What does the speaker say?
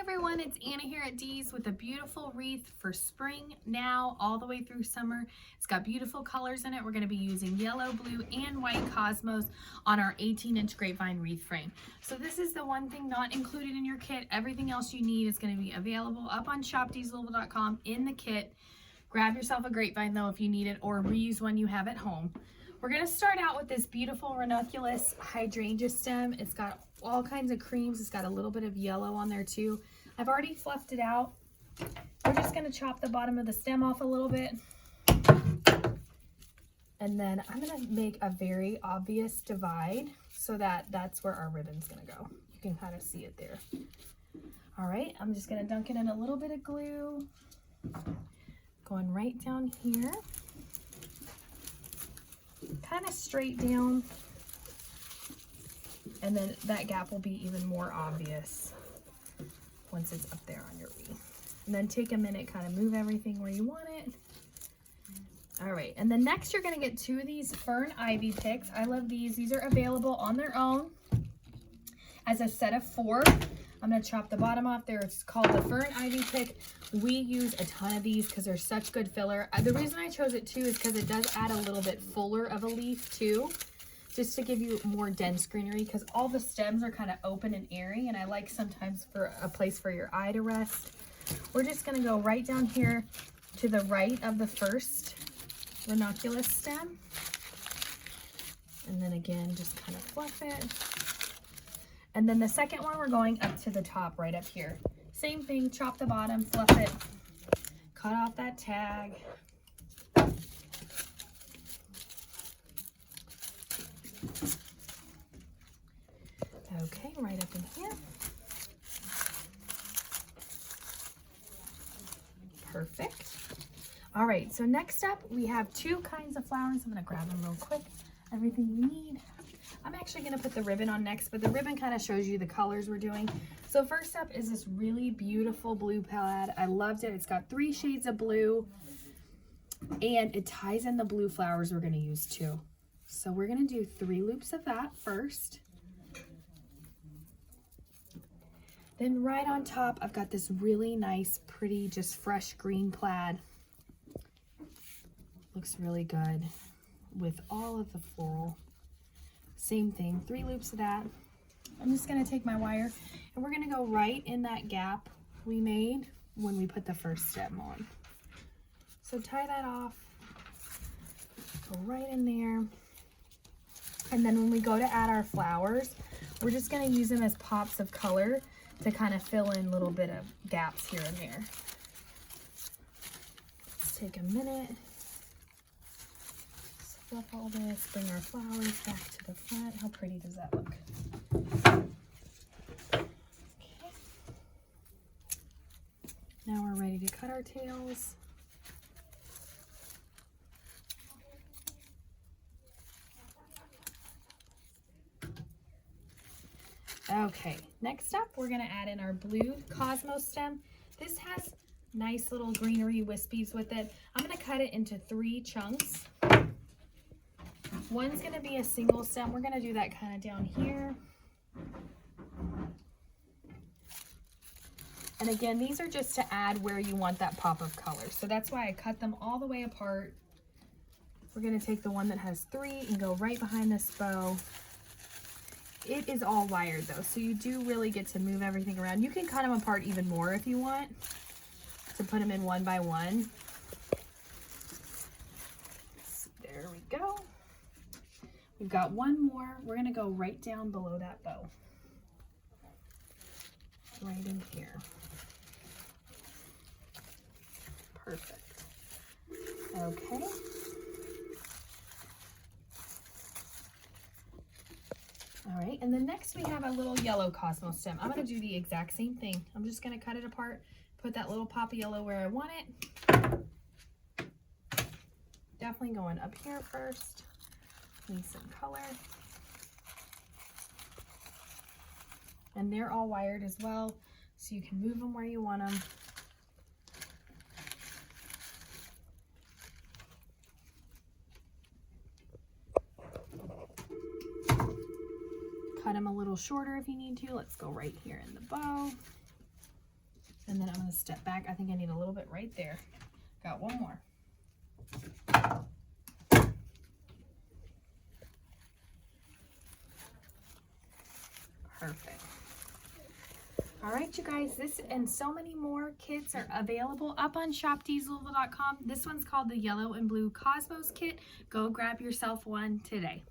everyone, it's Anna here at Dee's with a beautiful wreath for spring now all the way through summer. It's got beautiful colors in it. We're going to be using yellow, blue, and white cosmos on our 18-inch grapevine wreath frame. So this is the one thing not included in your kit. Everything else you need is going to be available up on shopdeeslouisville.com in the kit. Grab yourself a grapevine though if you need it, or reuse one you have at home. We're going to start out with this beautiful ranunculus hydrangea stem. It's got all kinds of creams. It's got a little bit of yellow on there too. I've already fluffed it out. We're just going to chop the bottom of the stem off a little bit. And then I'm going to make a very obvious divide so that that's where our ribbon's going to go. You can kind of see it there. All right, I'm just going to dunk it in a little bit of glue. Going right down here. Kind of straight down, and then that gap will be even more obvious once it's up there on your wreath. And then take a minute, kind of move everything where you want it. All right, and then next you're going to get two of these fern ivy picks. I love these. These are available on their own as a set of 4. I'm going to chop the bottom off there. It's called the fern ivy pick. We use a ton of these because they're such good filler. The reason I chose it too is because it does add a little bit fuller of a leaf too, just to give you more dense greenery, because all the stems are kind of open and airy, and I like sometimes for a place for your eye to rest. We're just going to go right down here to the right of the first ranunculus stem, and then again just kind of fluff it. And then the second one, we're going up to the top right up here. Same thing, chop the bottom, fluff it, cut off that tag. Okay, right up in here. Perfect. All right, so next up, we have 2 kinds of flowers. I'm gonna grab them real quick. Everything you need. I'm actually going to put the ribbon on next, but the ribbon kind of shows you the colors we're doing. So first up is this really beautiful blue plaid. I loved it. It's got 3 shades of blue, and it ties in the blue flowers we're going to use too. So we're going to do 3 loops of that first. Then right on top, I've got this really nice, pretty, just fresh green plaid. Looks really good with all of the floral. Same thing, 3 loops of that. I'm just going to take my wire and we're going to go right in that gap we made when we put the first stem on. So tie that off, go right in there. And then when we go to add our flowers, we're just going to use them as pops of color to kind of fill in a little bit of gaps here and there. Let's take a minute. Fluff all this, bring our flowers back to the front. How pretty does that look? Okay. Now we're ready to cut our tails. Okay, next up we're going to add in our blue cosmos stem. This has nice little greenery wispies with it. I'm going to cut it into 3 chunks. One's going to be a single stem. We're going to do that kind of down here. And again, these are just to add where you want that pop of color. So that's why I cut them all the way apart. We're going to take the one that has 3 and go right behind this bow. It is all wired though, so you do really get to move everything around. You can cut them apart even more if you want to put them in one by one. There we go. We've got one more. We're going to go right down below that bow. Right in here. Perfect. Okay. All right, and then next we have a little yellow cosmos stem. I'm going to do the exact same thing. I'm just going to cut it apart, put that little pop of yellow where I want it. Definitely going up here first. Need some color. And they're all wired as well, so you can move them where you want them. Cut them a little shorter if you need to. Let's go right here in the bow. And then I'm going to step back. I think I need a little bit right there. Got one more. Perfect. All right, you guys, this and so many more kits are available up on shopdeeslouisville.com. This one's called the Yellow and Blue Cosmos Kit. Go grab yourself one today.